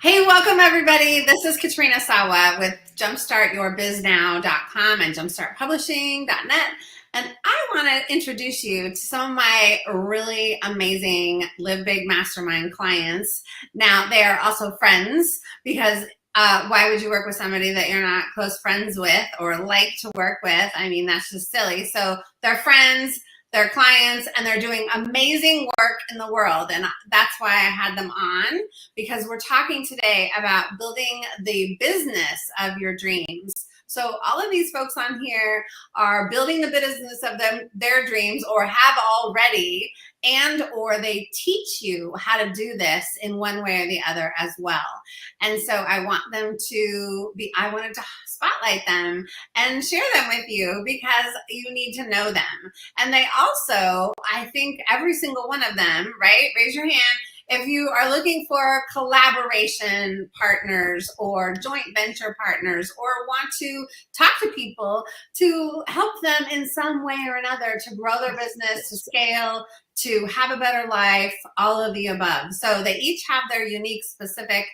Hey, welcome everybody. This is Katrina Sawa with jumpstartyourbiznow.com and jumpstartpublishing.net. And I want to introduce you to some of my really amazing Live Big Mastermind clients. Now, they are also friends because why would you work with somebody that you're not close friends with or like to work with? I mean, that's just silly. So they're friends, they're clients, and they're doing amazing work in the world. And that's why I had them on, because we're talking today about building the business of your dreams. So all of these folks on here are building the business of their dreams, or have already, and or they teach you how to do this in one way or the other as well. And so I wanted to spotlight them and share them with you because you need to know them. And they also, I think every single one of them, right? Raise your hand if you are looking for collaboration partners or joint venture partners, or want to talk to people to help them in some way or another to grow their business, to scale, to have a better life, all of the above. So they each have their unique, specific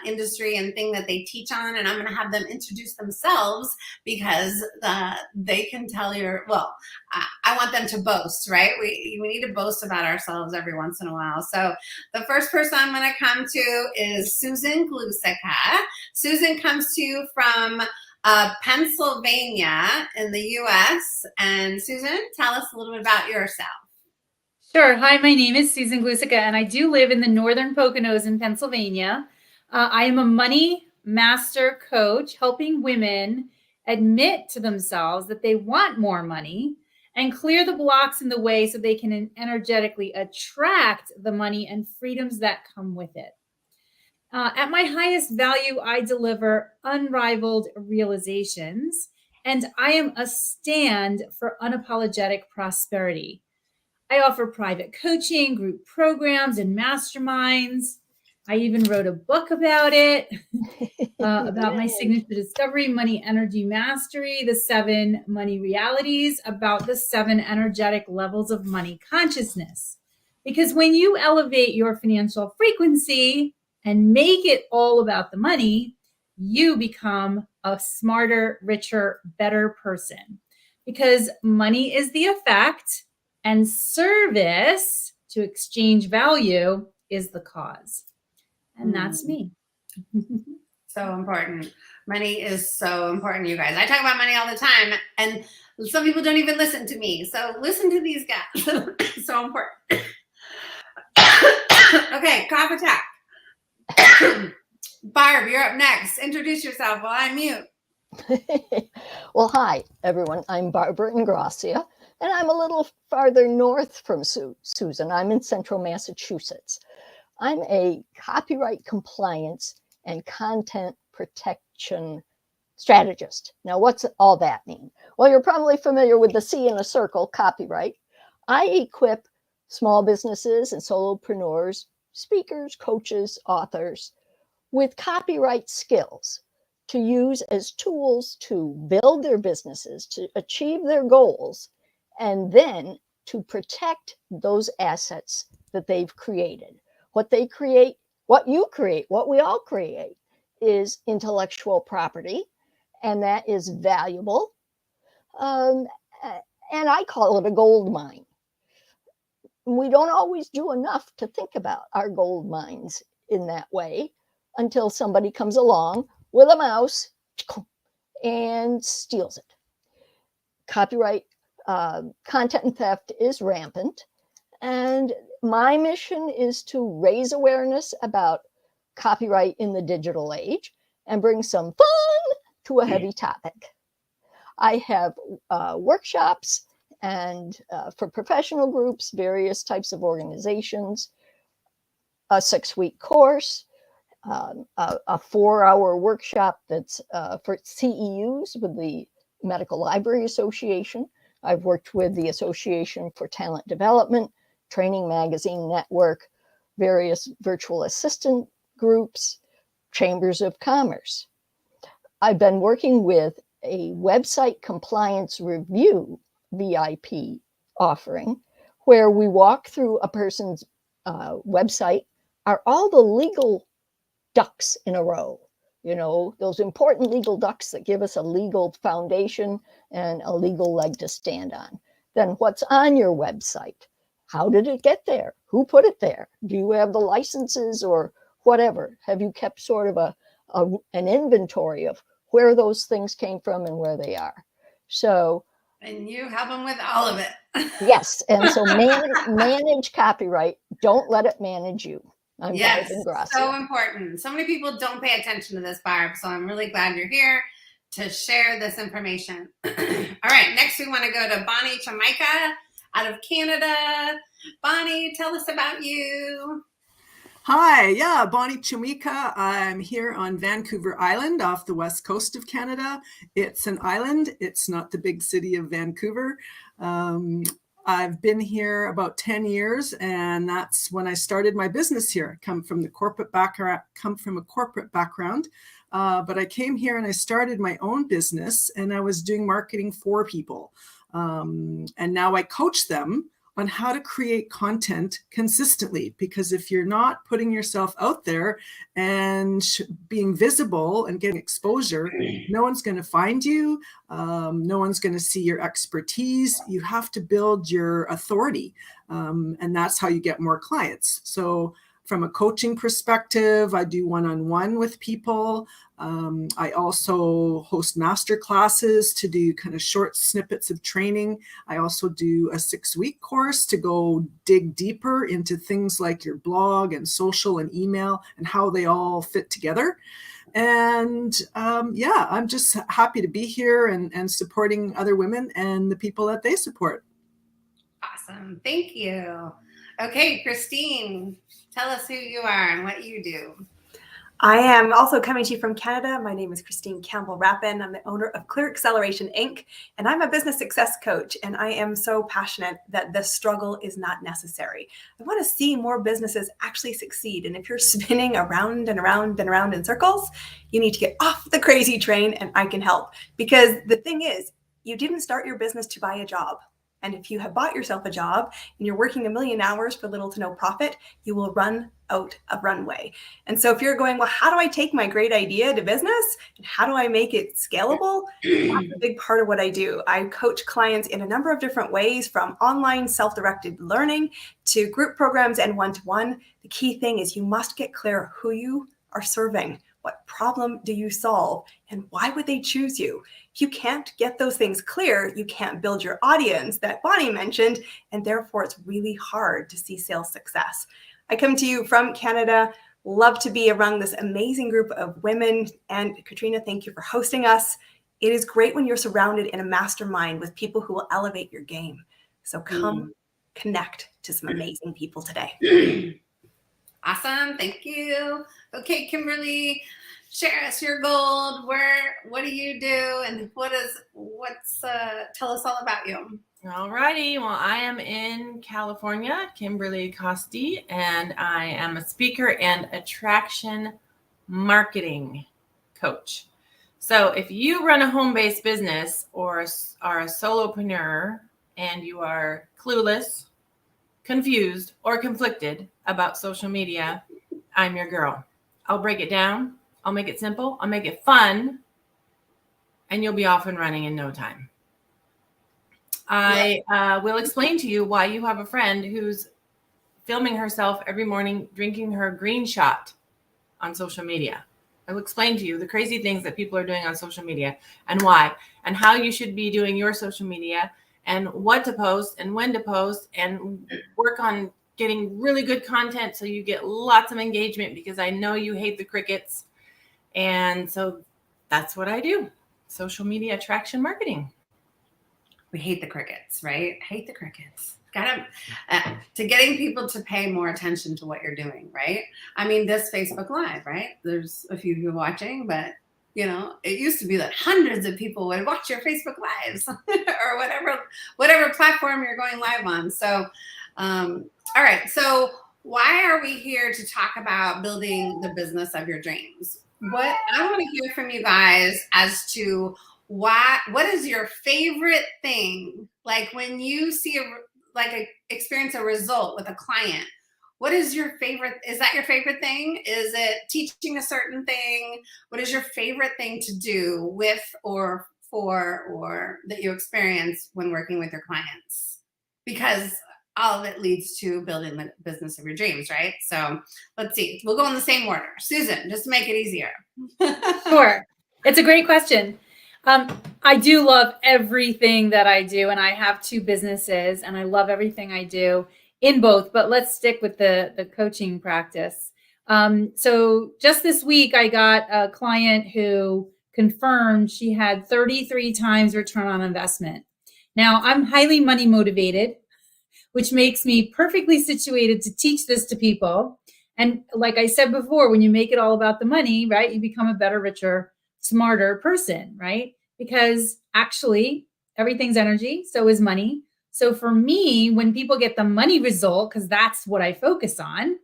industry and thing that they teach on, and I'm going to have them introduce themselves because they can tell I want them to boast, right? We need to boast about ourselves every once in a while. So the first person I'm going to come to is Susan Glusica. Susan comes to you from Pennsylvania in the U.S. And Susan, tell us a little bit about yourself. Sure. Hi, my name is Susan Glusica, and I do live in the Northern Poconos in Pennsylvania. I am a money master coach, helping women admit to themselves that they want more money and clear the blocks in the way so they can energetically attract the money and freedoms that come with it. At my highest value, I deliver unrivaled realizations, and I am a stand for unapologetic prosperity. I offer private coaching, group programs, and masterminds. I even wrote a book about it, about my signature discovery, Money Energy Mastery, the 7 money realities, about the 7 energetic levels of money consciousness. Because when you elevate your financial frequency and make it all about the money, you become a smarter, richer, better person. Because money is the effect, and service to exchange value is the cause. And that's me. So important. Money is so important, you guys. I talk about money all the time, and some people don't even listen to me. So listen to these guys. So important. Okay, cough attack. Barb, you're up next. Introduce yourself while I mute. Well, hi, everyone. I'm Barbara Ingrassia, and I'm a little farther north from Susan. I'm in central Massachusetts. I'm a copyright compliance and content protection strategist. Now, what's all that mean? Well, you're probably familiar with the C in a circle, copyright. I equip small businesses and solopreneurs, speakers, coaches, authors with copyright skills to use as tools to build their businesses, to achieve their goals, and then to protect those assets that they've created. What they create, what you create, what we all create is intellectual property, and that is valuable. And I call it a gold mine. We don't always do enough to think about our gold mines in that way until somebody comes along with a mouse and steals it. Copyright content theft is rampant, and my mission is to raise awareness about copyright in the digital age and bring some fun to a heavy topic. I have workshops and for professional groups, various types of organizations, a 6-week course, a 4-hour workshop that's for CEUs with the Medical Library Association. I've worked with the Association for Talent Development, Training Magazine Network, various virtual assistant groups, chambers of commerce. I've been working with a website compliance review VIP offering where we walk through a person's website. Are all the legal ducks in a row, those important legal ducks that give us a legal foundation and a legal leg to stand on. Then what's on your website? How did it get there? Who put it there? Do you have the licenses or whatever? Have you kept sort of an inventory of where those things came from and where they are? So, and you help them with all of it. Yes, and so manage copyright. Don't let it manage you. I'm yes, Ingrassia. So important. So many people don't pay attention to this, Barb. So I'm really glad you're here to share this information. All right, next we want to go to Bonnie Chomica out of Canada. Bonnie, tell us about you. Hi, yeah, Bonnie Chomica. I'm here on Vancouver Island off the west coast of Canada. It's an island. It's not the big city of Vancouver. I've been here about 10 years, and that's when I started my business here. I come from a corporate background, but I came here and I started my own business, and I was doing marketing for people. And now I coach them on how to create content consistently, because if you're not putting yourself out there and being visible and getting exposure, no one's going to find you. No one's going to see your expertise. You have to build your authority, and that's how you get more clients. So from a coaching perspective, I do one-on-one with people. I also host master classes to do kind of short snippets of training. I also do a 6-week course to go dig deeper into things like your blog and social and email and how they all fit together. And yeah, I'm just happy to be here and supporting other women and the people that they support. Awesome. Thank you. Okay, Christine, tell us who you are and what you do. I am also coming to you from Canada. My name is Christine Campbell Rapin. I'm the owner of Clear Acceleration, Inc., and I'm a business success coach, and I am so passionate that the struggle is not necessary. I want to see more businesses actually succeed, and if you're spinning around and around and around in circles, you need to get off the crazy train, and I can help. Because the thing is, you didn't start your business to buy a job. And if you have bought yourself a job and you're working 1,000,000 hours for little to no profit, you will run out of runway. And so if you're going, well, how do I take my great idea to business and how do I make it scalable? That's a big part of what I do. I coach clients in a number of different ways, from online self-directed learning to group programs and one-to-one. The key thing is you must get clear who you are serving. What problem do you solve? And why would they choose you? If you can't get those things clear, you can't build your audience that Bonnie mentioned, and therefore it's really hard to see sales success. I come to you from Canada, love to be around this amazing group of women. And Katrina, thank you for hosting us. It is great when you're surrounded in a mastermind with people who will elevate your game. So come connect to some amazing people today. Awesome. Thank you. Okay, Kimberly, share us your gold. What do you do, and tell us all about you. All righty. Well, I am in California, Kimberly Koste, and I am a speaker and attraction marketing coach. So if you run a home-based business or are a solopreneur and you are clueless, confused, or conflicted about social media, I'm your girl. I'll break it down. I'll make it simple. I'll make it fun, and you'll be off and running in no time. I will explain to you why you have a friend who's filming herself every morning drinking her green shot on social media. I will explain to you the crazy things that people are doing on social media and why, and how you should be doing your social media, and what to post and when to post, and work on getting really good content so you get lots of engagement, because I know you hate the crickets. And so that's what I do. Social media attraction marketing. We hate the crickets, right? Hate the crickets. To getting people to pay more attention to what you're doing, right? I mean, this Facebook Live, right? There's a few people watching, but it used to be that hundreds of people would watch your Facebook Lives or whatever platform you're going live on. So, all right. So why are we here to talk about building the business of your dreams? What I want to hear from you guys as to what is your favorite thing? Like when you see experience a result with a client, what is your favorite? Is that your favorite thing? Is it teaching a certain thing? What is your favorite thing to do with or for or that you experience when working with your clients? Because all of it leads to building the business of your dreams, right? So let's see. We'll go in the same order. Susan, just to make it easier. Sure. It's a great question. I do love everything that I do, and I have 2 businesses, and I love everything I do in both, but let's stick with the coaching practice. So just this week, I got a client who confirmed she had 33 times return on investment. Now, I'm highly money motivated, which makes me perfectly situated to teach this to people. And like I said before, when you make it all about the money, right, you become a better, richer, smarter person, right? Because actually everything's energy, so is money. So for me, when people get the money result, because that's what I focus on,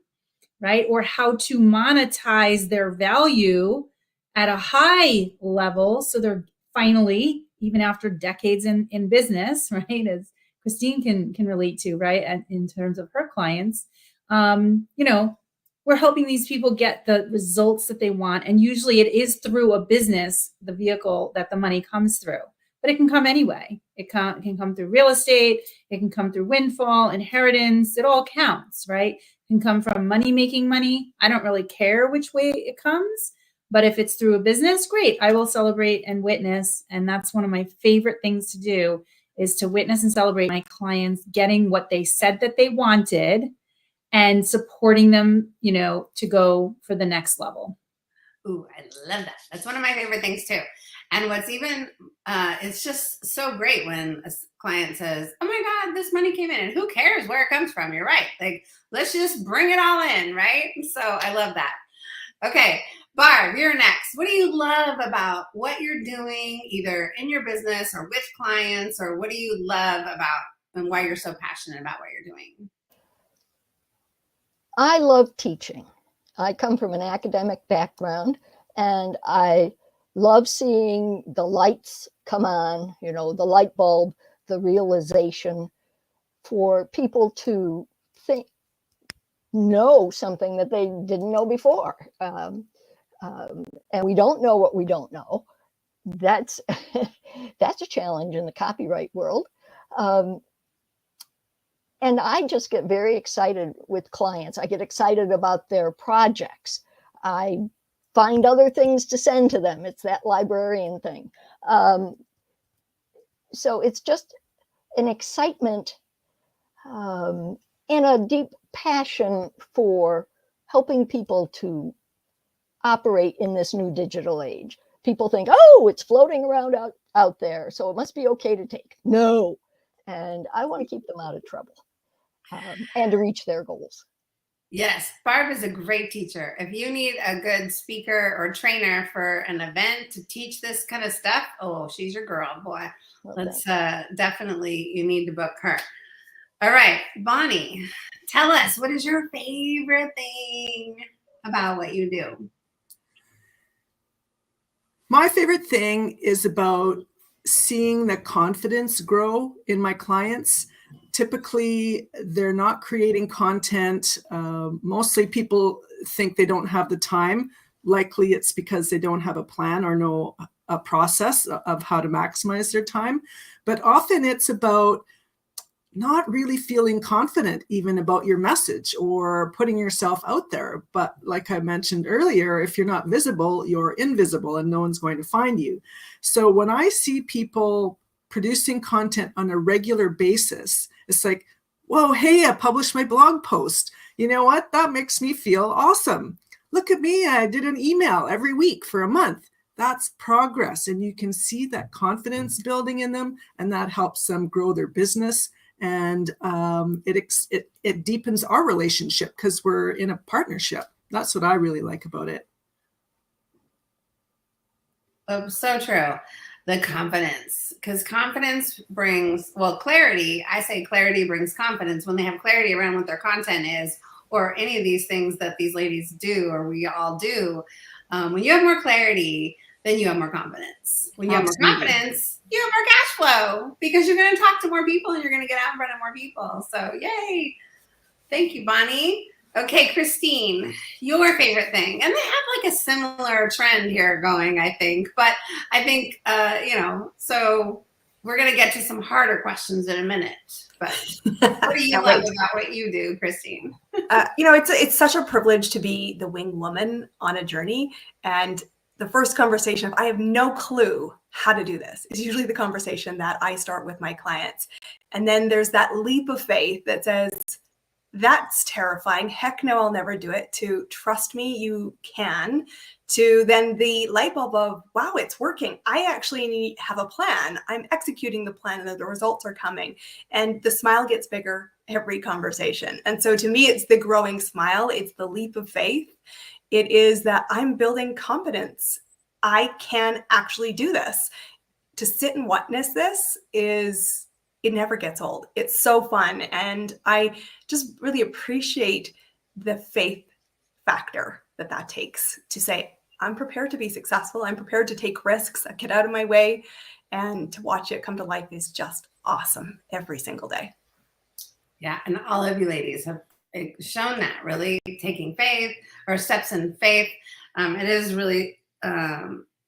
right? Or how to monetize their value at a high level. So they're finally, even after decades in business, right? As Christine can relate to, right? And in terms of her clients, we're helping these people get the results that they want. And usually it is through a business, the vehicle that the money comes through, but it can come anyway. It can come through real estate. It can come through windfall, inheritance. It all counts, right? It can come from making money. I don't really care which way it comes, but if it's through a business, great. I will celebrate and witness. And that's one of my favorite things to do, is to witness and celebrate my clients getting what they said that they wanted and supporting them, to go for the next level. Ooh, I love that. That's one of my favorite things too. And what's even, it's just so great when a client says, oh my God, this money came in, and who cares where it comes from? You're right. Like, let's just bring it all in, right? So I love that. Okay, Barb, you're next. What do you love about what you're doing, either in your business or with clients, or what do you love about and why you're so passionate about what you're doing? I love teaching. I come from an academic background, and I love seeing the lights come on, the light bulb, the realization for people to know something that they didn't know before. And we don't know what we don't know. That's that's a challenge in the copyright world. And I just get very excited with clients. I get excited about their projects. I find other things to send to them. It's that librarian thing. So it's just an excitement and a deep passion for helping people to operate in this new digital age. People think, oh, it's floating around out there, so it must be okay to take. No. And I want to keep them out of trouble. And to reach their goals. Yes, Barb is a great teacher. If you need a good speaker or trainer for an event to teach this kind of stuff, oh, she's your girl, boy. Let's definitely, you need to book her. All right, Bonnie, tell us, what is your favorite thing about what you do? My favorite thing is about seeing the confidence grow in my clients. Typically, they're not creating content. Mostly people think they don't have the time. Likely it's because they don't have a plan or know a process of how to maximize their time. But often it's about not really feeling confident even about your message or putting yourself out there. But like I mentioned earlier, if you're not visible, you're invisible and no one's going to find you. So when I see people producing content on a regular basis, it's like, whoa, hey, I published my blog post. You know what? That makes me feel awesome. Look at me. I did an email every week for a month. That's progress. And you can see that confidence building in them, and that helps them grow their business. And it deepens our relationship because we're in a partnership. That's what I really like about it. Oh, so true. The confidence, because confidence brings, well, clarity. I say clarity brings confidence. When they have clarity around what their content is, or any of these things that these ladies do, or we all do, when you have more clarity, then you have more confidence. When you have more confidence, you have more cash flow, because you're going to talk to more people and you're going to get out in front of more people. So yay. Thank you, Bonnie. Okay, Christine, your favorite thing. And they have like a similar trend here going, I think. But I think, so we're going to get to some harder questions in a minute. But what do you love about what you do, Christine? It's such a privilege to be the wing woman on a journey. And the first conversation, if I have no clue how to do this, is usually the conversation that I start with my clients. And then there's that leap of faith that says, that's terrifying. Heck no, I'll never do it. To trust me, you can. To then the light bulb of, wow, it's working. I actually have a plan. I'm executing the plan and the results are coming. And the smile gets bigger every conversation. And so to me, it's the growing smile. It's the leap of faith. It is that I'm building confidence. I can actually do this. To sit and witness this it never gets old. It's so fun. And I just really appreciate the faith factor that takes to say, I'm prepared to be successful. I'm prepared to take risks, get out of my way, and to watch it come to life is just awesome every single day. Yeah. And all of you ladies have shown that, really taking faith or steps in faith. It is really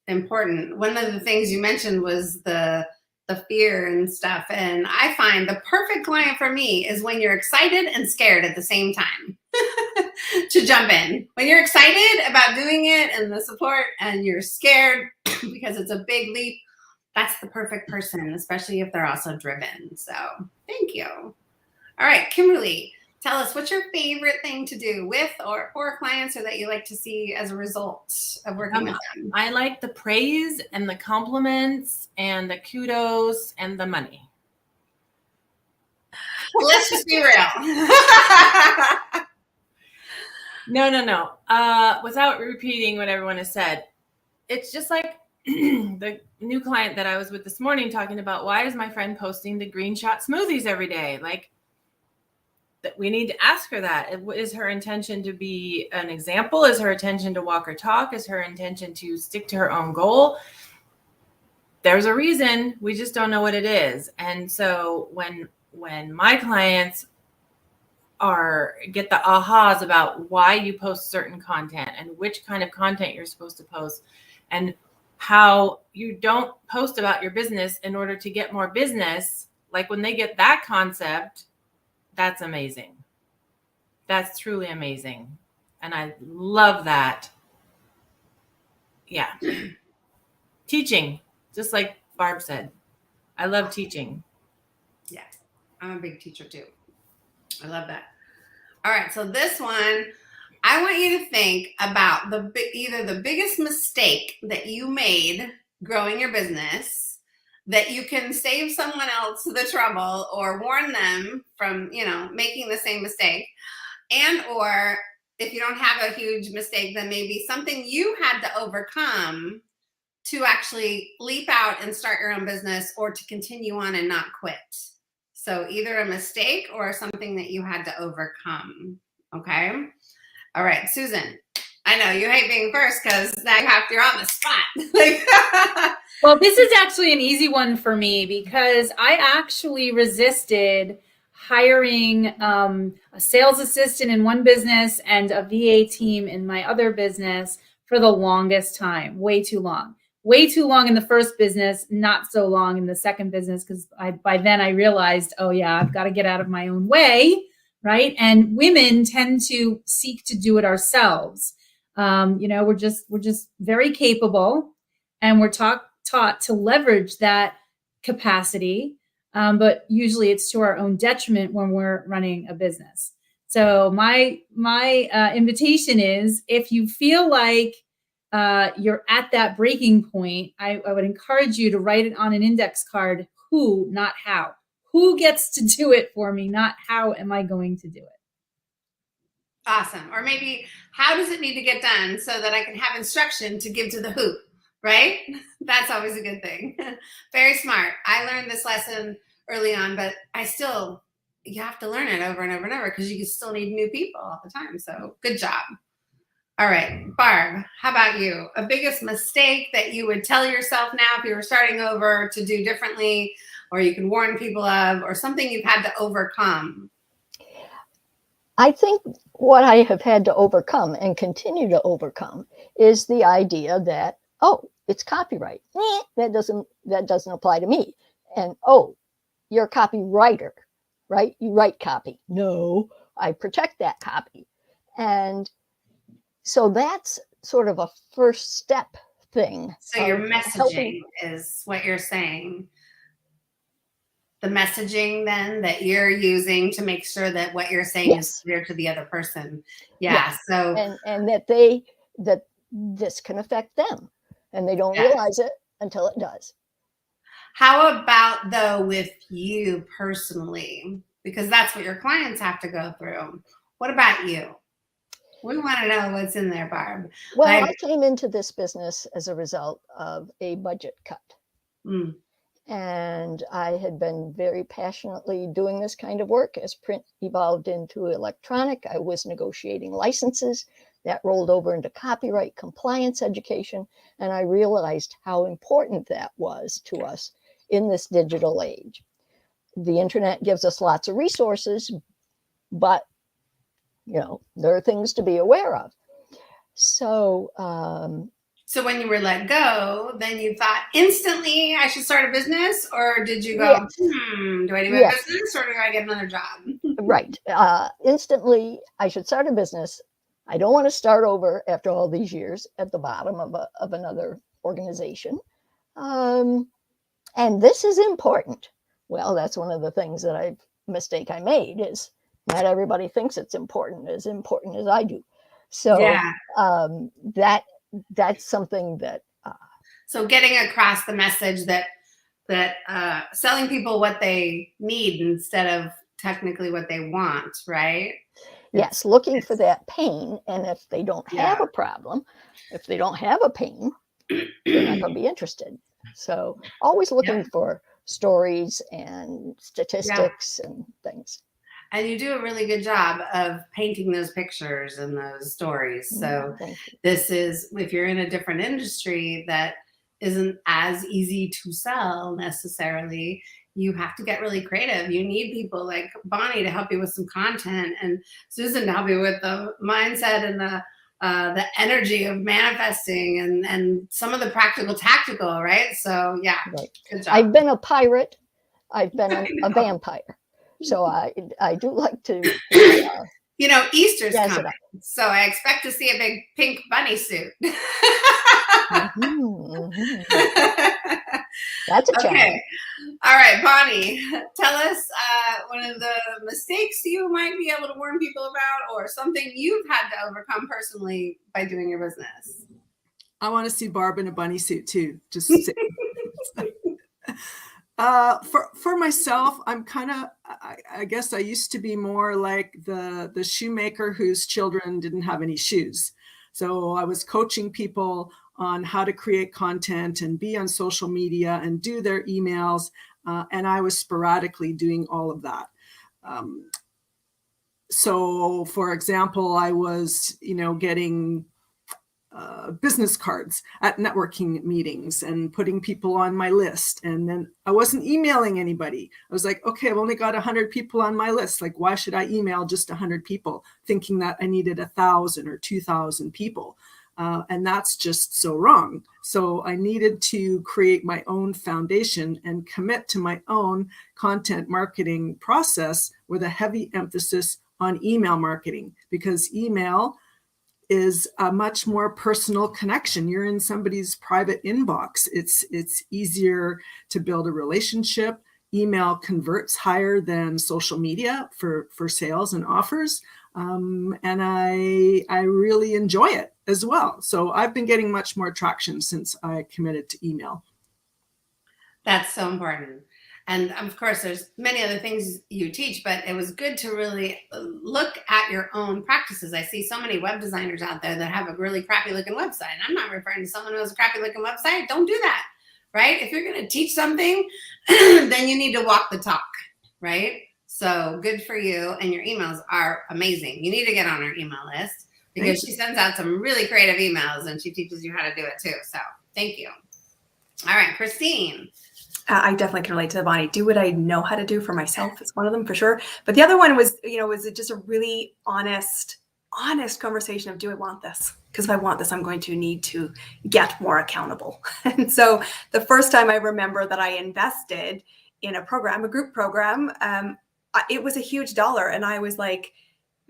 important. One of the things you mentioned was the fear and stuff. And I find the perfect client for me is when you're excited and scared at the same time to jump in. When you're excited about doing it and the support and you're scared because it's a big leap, that's the perfect person, especially if they're also driven. So thank you. All right, Kimberly, tell us, what's your favorite thing to do with or for clients, or that you like to see as a result of working with them? I like the praise and the compliments and the kudos and the money. Well, let's just be real. No. Without repeating what everyone has said, it's just like the new client that I was with this morning talking about, why is my friend posting the green shot smoothies every day? Like, that we need to ask her that. Is her intention to be an example? Is her intention to walk her talk? Is her intention to stick to her own goal? There's a reason. We just don't know what it is. And so when my clients get the ahas about why you post certain content and which kind of content you're supposed to post, and how you don't post about your business in order to get more business, like when they get that concept, that's amazing. That's truly amazing. And I love that. Yeah. Teaching, just like Barb said. I love teaching. Yeah, I'm a big teacher too. I love that. All right, so this one, I want you to think about either the biggest mistake that you made growing your business that you can save someone else the trouble or warn them from, making the same mistake. And, or if you don't have a huge mistake, then maybe something you had to overcome to actually leap out and start your own business, or to continue on and not quit. So either a mistake or something that you had to overcome. Okay. All right, Susan, I know you hate being first because now you're on the spot. Well, this is actually an easy one for me because I actually resisted hiring a sales assistant in one business and a VA team in my other business for the longest time. Way too long in the first business, not so long in the second business, because by then I realized, oh yeah, I've got to get out of my own way, right? And women tend to seek to do it ourselves. We're just very capable, and we're taught to leverage that capacity. But usually it's to our own detriment when we're running a business. So my invitation is, if you feel like you're at that breaking point, I would encourage you to write it on an index card. Who, not how. Who gets to do it for me, not how am I going to do it? Awesome. Or maybe, how does it need to get done so that I can have instruction to give to the who, right? That's always a good thing. Very smart. I learned this lesson early on, but you have to learn it over and over and over, because you still need new people all the time. So good job. All right, Barb, how about you? A biggest mistake that you would tell yourself now if you were starting over to do differently, or you can warn people of, or something you've had to overcome? I think what I have had to overcome and continue to overcome is the idea that, oh, it's copyright. That doesn't apply to me. And oh, you're a copywriter, right? You write copy. No, I protect that copy. And so that's sort of a first step thing. So your messaging is what you're saying. The messaging then that you're using to make sure that what you're saying is clear to the other person. Yeah. Yes. So and that this can affect them, and they don't realize it until it does. How about though with you personally? Because that's what your clients have to go through. What about you? We want to know what's in there, Barb. Well, I came into this business as a result of a budget cut. Mm. And I had been very passionately doing this kind of work as print evolved into electronic. I was negotiating licenses that rolled over into copyright compliance education. And I realized how important that was to us in this digital age. The internet gives us lots of resources, but there are things to be aware of. So, so when you were let go, then you thought instantly I should start a business, or did you go, do I do a business or do I get another job? Right. Instantly, I should start a business. I don't want to start over after all these years at the bottom of another organization. And this is important. Well, that's one of the things that mistake I made is not everybody thinks it's important as I do. So that's something that. So getting across the message that selling people what they need instead of technically what they want, right? Yes, looking for that pain. And if they don't have a problem, if they don't have a pain, they're not going to be interested. So always looking for stories and statistics and things. And you do a really good job of painting those pictures and those stories. So this is, if you're in a different industry that isn't as easy to sell necessarily, you have to get really creative. You need people like Bonnie to help you with some content, and Susan to help you with the mindset and the energy of manifesting and some of the practical tactical, right? So good job. I've been a pirate. I've been a vampire. So I do like to. Easter's coming, so I expect to see a big pink bunny suit. That's a challenge. Okay. All right, Bonnie, tell us one of the mistakes you might be able to warn people about, or something you've had to overcome personally by doing your business. I want to see Barb in a bunny suit too. Just for myself, I'm kind of, I guess I used to be more like the shoemaker whose children didn't have any shoes. So I was coaching people on how to create content and be on social media and do their emails. And I was sporadically doing all of that. So for example, I was, getting business cards at networking meetings and putting people on my list. And then I wasn't emailing anybody. I was like, okay, I've only got 100 people on my list. Like, why should I email just 100 people, thinking that I needed 1,000 or 2,000 people? And that's just so wrong. So I needed to create my own foundation and commit to my own content marketing process with a heavy emphasis on email marketing, because email is a much more personal connection. You're in somebody's private inbox. It's easier to build a relationship. Email converts higher than social media for sales and offers. And I really enjoy it as well. So I've been getting much more traction since I committed to email. That's so important. And of course, there's many other things you teach, but it was good to really look at your own practices. I see so many web designers out there that have a really crappy looking website. And I'm not referring to someone who has a crappy looking website. Don't do that, right? If you're going to teach something, then you need to walk the talk, right? So good for you. And your emails are amazing. You need to get on her email list because she sends out some really creative emails and she teaches you how to do it too. So thank you. All right, Christine. I definitely can relate to the Bonnie. Do what I know how to do for myself is one of them for sure. But the other one was, was just a really honest conversation of, do I want this? Because if I want this, I'm going to need to get more accountable. And so the first time I remember that I invested in a group program, it was a huge dollar. And I was like,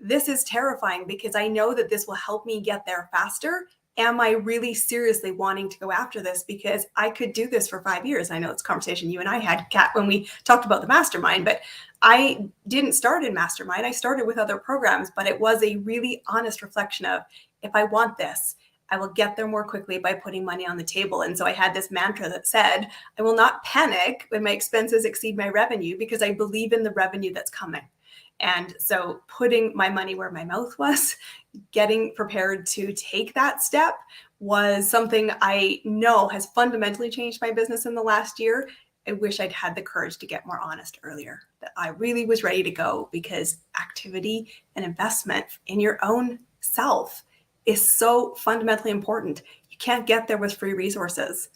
this is terrifying because I know that this will help me get there faster. Am I really seriously wanting to go after this? Because I could do this for 5 years. I know it's a conversation you and I had, Kat, when we talked about the mastermind, but I didn't start in mastermind. I started with other programs, but it was a really honest reflection of, if I want this, I will get there more quickly by putting money on the table. And so I had this mantra that said, I will not panic when my expenses exceed my revenue because I believe in the revenue that's coming. And so putting my money where my mouth was, getting prepared to take that step was something I know has fundamentally changed my business in the last year. I wish I'd had the courage to get more honest earlier, that I really was ready to go, because activity and investment in your own self is so fundamentally important. You can't get there with free resources.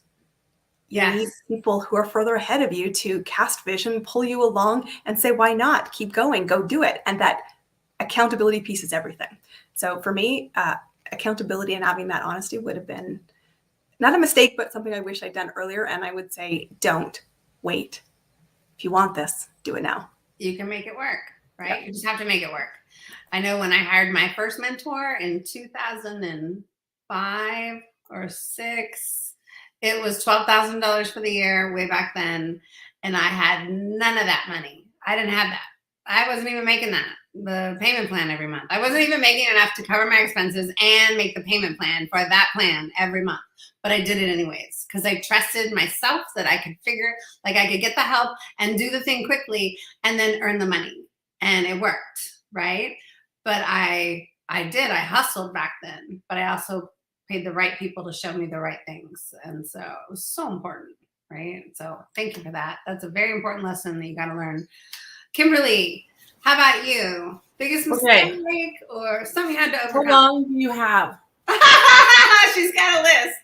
You need people who are further ahead of you to cast vision, pull you along and say, why not? Keep going, go do it. And that accountability piece is everything. So for me, accountability and having that honesty would have been not a mistake, but something I wish I'd done earlier. And I would say, don't wait. If you want this, do it now. You can make it work, right? Yep. You just have to make it work. I know when I hired my first mentor in 2005 or 6, it was $12,000 for the year way back then. And I had none of that money. I didn't have that. I wasn't even making the payment plan every month. I wasn't even making enough to cover my expenses and make the payment plan for that plan every month. But I did it anyways, because I trusted myself that I could I could get the help and do the thing quickly and then earn the money. And it worked, right? But I hustled back then, but I also paid the right people to show me the right things. And so it was so important, right? So thank you for that. That's a very important lesson that you got to learn. Kimberly, how about you? Biggest mistake or something you had to overcome? How long do you have? She's got a list.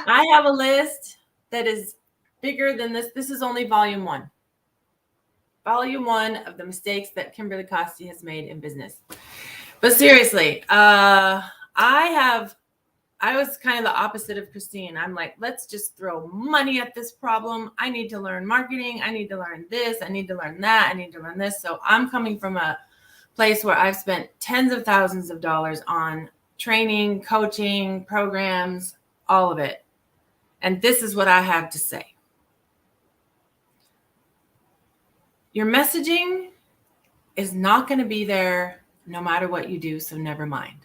I have a list that is bigger than this. This is only volume 1. Volume 1 of the mistakes that Kimberly Koste has made in business. But seriously, I was kind of the opposite of Christine. I'm like, let's just throw money at this problem. I need to learn marketing. I need to learn this. I need to learn that. I need to learn this. So I'm coming from a place where I've spent tens of thousands of dollars on training, coaching, programs, all of it. And this is what I have to say. Your messaging is not going to be there no matter what you do, so never mind.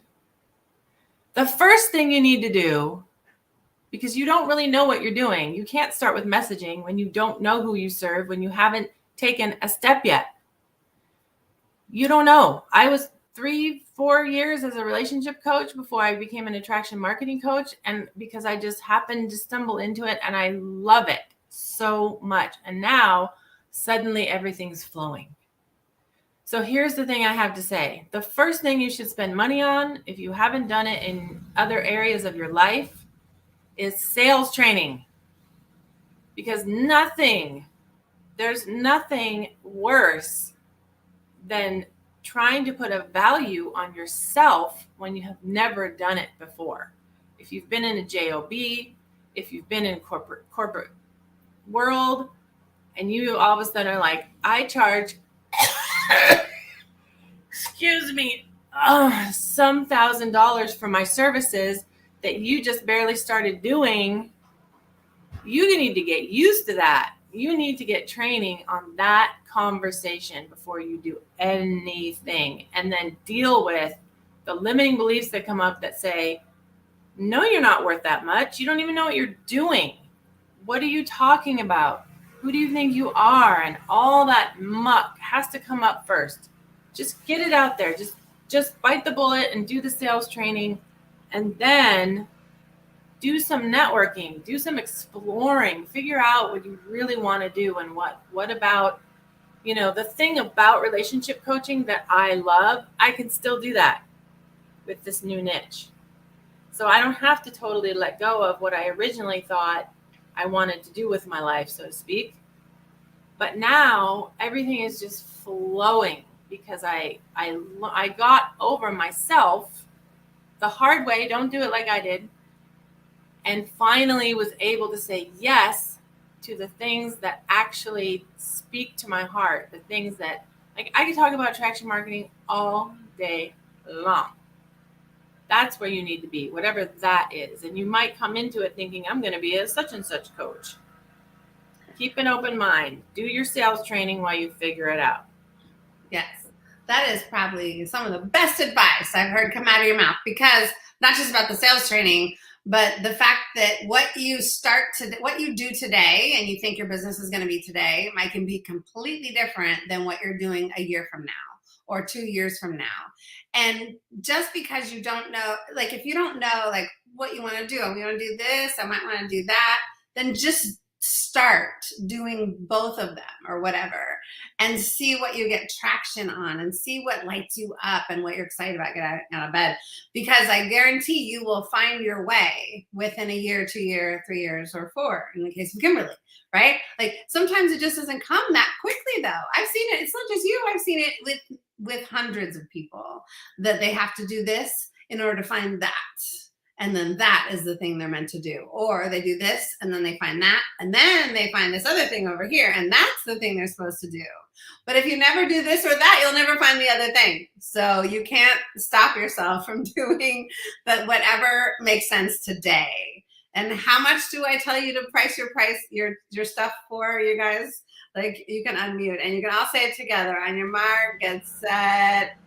The first thing you need to do, because you don't really know what you're doing, you can't start with messaging when you don't know who you serve, when you haven't taken a step yet. You don't know. I was 3-4 years as a relationship coach before I became an attraction marketing coach. And because I just happened to stumble into it and I love it so much. And now suddenly everything's flowing. So here's the thing I have to say. The first thing you should spend money on, if you haven't done it in other areas of your life, is sales training. Because there's nothing worse than trying to put a value on yourself when you have never done it before. If you've been in a JOB, if you've been in corporate world, and you all of a sudden are like, I charge some $1,000s for my services that you just barely started doing, you need to get used to that. You need to get training on that conversation before you do anything, and then deal with the limiting beliefs that come up that say, no, you're not worth that much. You don't even know what you're doing. What are you talking about? Who do you think you are? And all that muck has to come up first. Just get it out there. Just bite the bullet and do the sales training, and then do some networking, do some exploring, figure out what you really want to do and what about, the thing about relationship coaching that I love, I can still do that with this new niche. So I don't have to totally let go of what I originally thought I wanted to do with my life, so to speak. But now everything is just flowing because I got over myself the hard way. Don't do it like I did. And finally was able to say yes to the things that actually speak to my heart. The things that, like, I could talk about attraction marketing all day long. That's where you need to be, whatever that is. And you might come into it thinking, I'm going to be a such and such coach. Keep an open mind. Do your sales training while you figure it out. Yes, that is probably some of the best advice I've heard come out of your mouth, because not just about the sales training, but the fact that what you do today and you think your business is going to be today can be completely different than what you're doing a year from now or 2 years from now. And just because you don't know, like if you don't know like what you want to do, I want to do this, I might want to do that, then just start doing both of them or whatever, and see what you get traction on and see what lights you up and what you're excited about getting out of bed. Because I guarantee you will find your way within a year, 2 years, 3 years, or 4 in the case of Kimberly, right? Like sometimes it just doesn't come that quickly though. I've seen it. It's not just you. I've seen it with hundreds of people that they have to do this in order to find that. And then that is the thing they're meant to do. Or they do this and then they find that. And then they find this other thing over here. And that's the thing they're supposed to do. But if you never do this or that, you'll never find the other thing. So you can't stop yourself from doing whatever makes sense today. And how much do I tell you to price your stuff for, you guys? Like you can unmute and you can all say it together. On your mark, get set.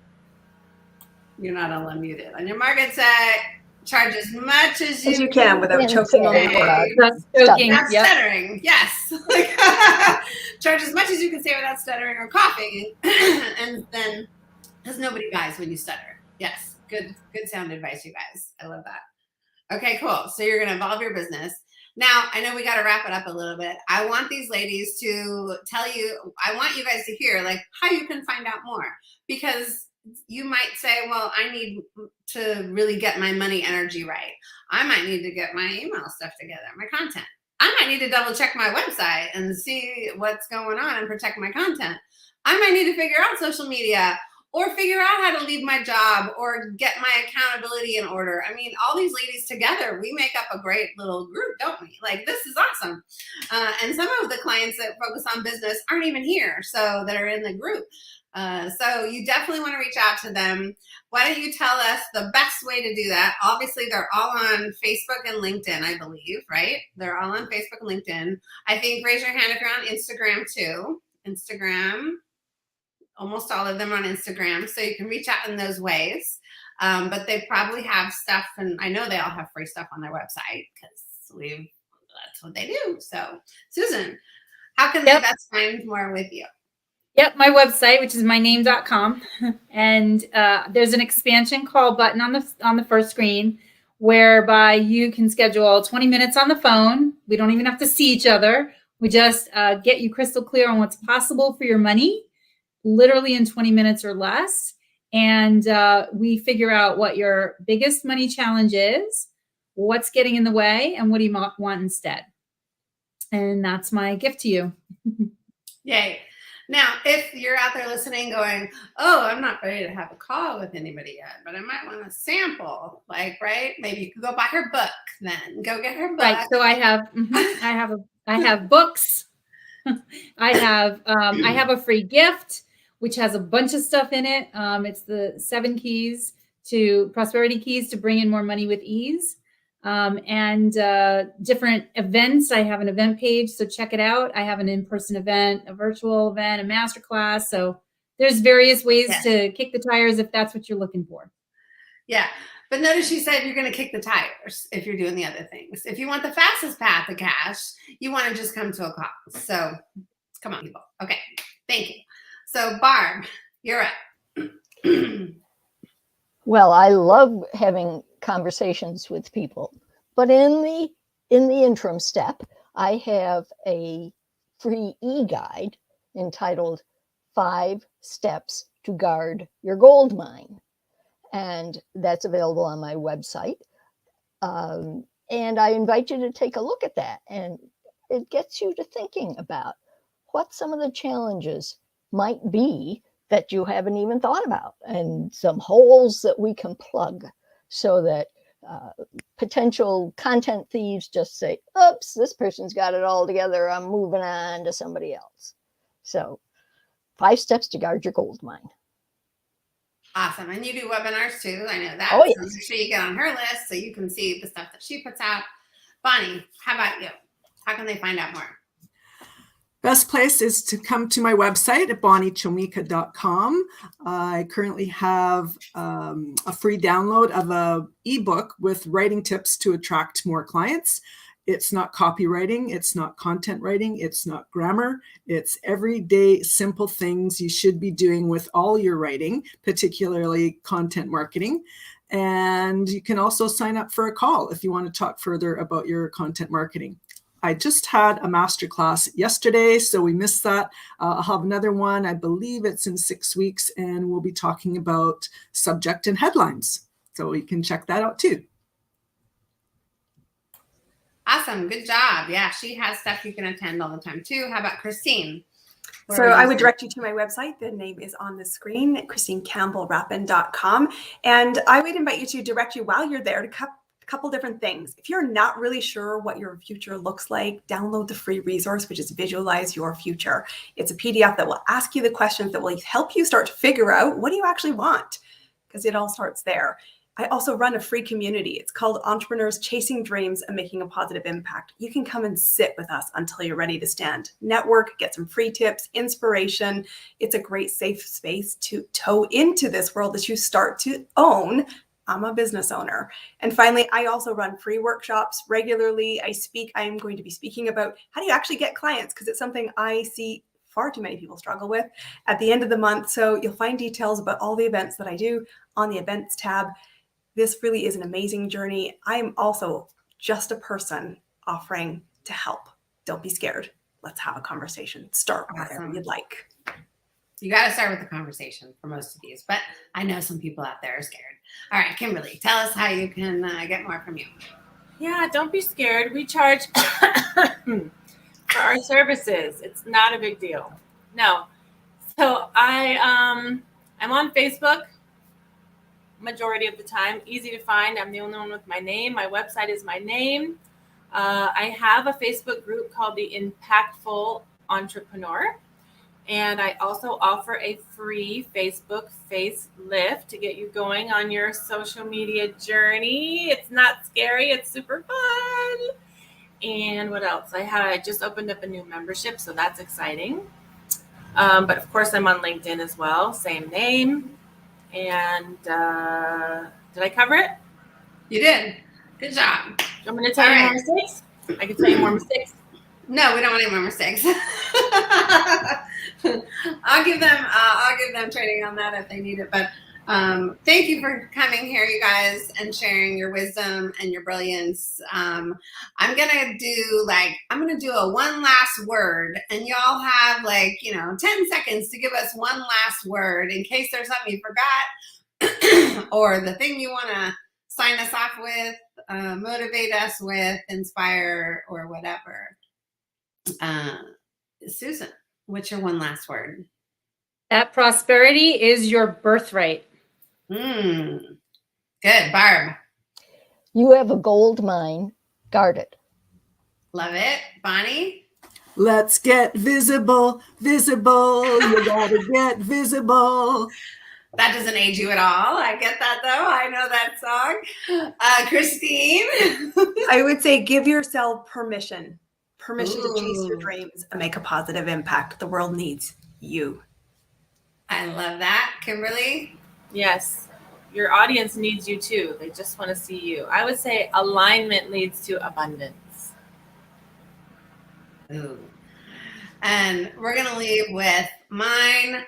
You're not all unmuted. On your mark, get set. Charge as much as you can without choking on the word. That's joking. Without Yep. stuttering, yes. Charge as much as you can say without stuttering or coughing, and then because nobody dies when you stutter. Yes, good sound advice, you guys. I love that. Okay, cool. So you're gonna evolve your business. Now, I know we got to wrap it up a little bit. I want these ladies to tell you. I want you guys to hear like how you can find out more, because you might say, well, I need to really get my money energy right. I might need to get my email stuff together, my content. I might need to double check my website and see what's going on and protect my content. I might need to figure out social media or figure out how to leave my job or get my accountability in order. I mean, all these ladies together, we make up a great little group, don't we? Like, this is awesome. And some of the clients that focus on business aren't even here, so that are in the group. So you definitely want to reach out to them. Why don't you tell us the best way to do that? Obviously, they're all on Facebook and LinkedIn, I believe, right? They're all on Facebook and LinkedIn. I think raise your hand if you're on Instagram too. Instagram, almost all of them are on Instagram. So you can reach out in those ways. But they probably have stuff, and I know they all have free stuff on their website because that's what they do. So Susan, how can they best find more with you? Yep, my website, which is myname.com. And there's an expansion call button on the first screen whereby you can schedule 20 minutes on the phone. We don't even have to see each other. We just get you crystal clear on what's possible for your money, literally in 20 minutes or less. And we figure out what your biggest money challenge is, what's getting in the way, and what do you want instead. And that's my gift to you. Yay. Now, if you're out there listening going, oh, I'm not ready to have a call with anybody yet, but I might want to sample, like, right? Maybe you could go buy her book then. Go get her book. Right. So I have books. I have a free gift, which has a bunch of stuff in it. It's the 7 keys to prosperity keys to bring in more money with ease. And different events. I have an event page, so check it out. I have an in-person event, a virtual event, a masterclass. So there's various ways to kick the tires if that's what you're looking for. Yeah. But notice she said you're going to kick the tires if you're doing the other things. If you want the fastest path to cash, you want to just come to a call. So come on, people. Okay. Thank you. So Barb, you're up. Well, I love having conversations with people, but in the interim step, I have a free e-guide entitled 5 Steps to Guard Your Gold Mine. And that's available on my website. And I invite you to take a look at that and it gets you to thinking about what some of the challenges might be that you haven't even thought about, and some holes that we can plug so that potential content thieves just say, oops, this person's got it all together, I'm moving on to somebody else. So 5 steps to guard your gold mine. Awesome. And you do webinars too. I know that. Oh, So yes. make sure you get on her list so you can see the stuff that she puts out. Bonnie, how about you? How can they find out more? Best place is to come to my website at bonniechomica.com. I currently have a free download of an ebook with writing tips to attract more clients. It's not copywriting, it's not content writing, it's not grammar. It's everyday simple things you should be doing with all your writing, particularly content marketing. And you can also sign up for a call if you want to talk further about your content marketing. I just had a masterclass yesterday, so we missed that. I'll have another one. I believe it's in 6 weeks, and we'll be talking about subject and headlines. So you can check that out too. Awesome. Good job. Yeah, she has stuff you can attend all the time too. How about Christine? So I would direct you to my website. The name is on the screen, ChristineCampbellRapin.com. And I would invite you to direct you while you're there to couple different things. If you're not really sure what your future looks like, download the free resource, which is Visualize Your Future. It's a PDF that will ask you the questions that will help you start to figure out what do you actually want, because it all starts there. I also run a free community. It's called Entrepreneurs Chasing Dreams and Making a Positive Impact. You can come and sit with us until you're ready to stand. Network, get some free tips, inspiration. It's a great safe space to toe into this world as you start to own. I'm a business owner. And finally, I also run free workshops regularly. I am going to be speaking about how do you actually get clients, because it's something I see far too many people struggle with at the end of the month. So you'll find details about all the events that I do on the events tab. This really is an amazing journey. I am also just a person offering to help. Don't be scared. Let's have a conversation. Start wherever you'd like. You got to start with the conversation for most of these, but I know some people out there are scared. All right, Kimberly, tell us how you can get more from you. Yeah, don't be scared. We charge for our services. It's not a big deal. No. So I'm on Facebook majority of the time. Easy to find. I'm the only one with my name. My website is my name. I have a Facebook group called The Impactful Entrepreneur. And I also offer a free Facebook facelift to get you going on your social media journey. It's not scary. It's super fun. And what else? I just opened up a new membership, so that's exciting. But of course, I'm on LinkedIn as well. Same name. And did I cover it? You did. Good job. You want me to tell you more mistakes? I can tell you more mistakes. No, we don't want any more mistakes. I'll give them training on that if they need it. But thank you for coming here, you guys, and sharing your wisdom and your brilliance. I'm gonna do a one last word, and y'all have 10 seconds to give us one last word in case there's something you forgot or the thing you want to sign us off with, motivate us with, inspire, or whatever. Susan, what's your one last word? That prosperity is your birthright. Good. Barb. You have a gold mine. Guard it. Love it. Bonnie? Let's get visible, visible. You gotta get visible. That doesn't age you at all. I get that, though. I know that song. Christine? I would say give yourself permission to chase your Ooh. dreams and make a positive impact. The world needs you. I love that. Kimberly? Yes. Your audience needs you too. They just want to see you. I would say alignment leads to abundance. Ooh. And we're going to leave with mine.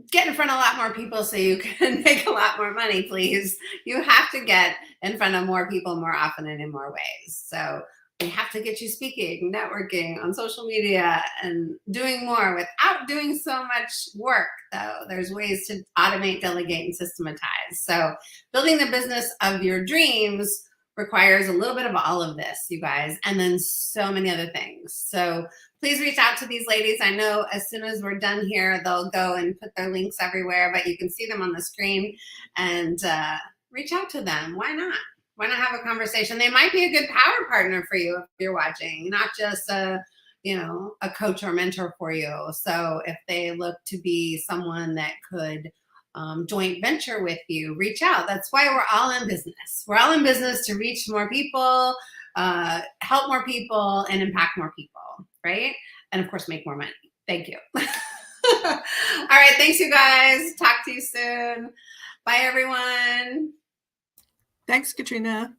Get in front of a lot more people so you can make a lot more money, please. You have to get in front of more people more often and in more ways. So we have to get you speaking, networking on social media, and doing more without doing so much work, though. There's ways to automate, delegate, and systematize. So building the business of your dreams requires a little bit of all of this, you guys, and then so many other things. So please reach out to these ladies. I know as soon as we're done here, they'll go and put their links everywhere, but you can see them on the screen, and reach out to them. Why not? Why not have a conversation? They might be a good power partner for you if you're watching, not just a coach or mentor for you. So if they look to be someone that could joint venture with you, reach out. That's why we're all in business. We're all in business to reach more people, help more people, and impact more people, right? And of course, make more money. Thank you. All right. Thanks, you guys. Talk to you soon. Bye, everyone. Thanks, Katrina.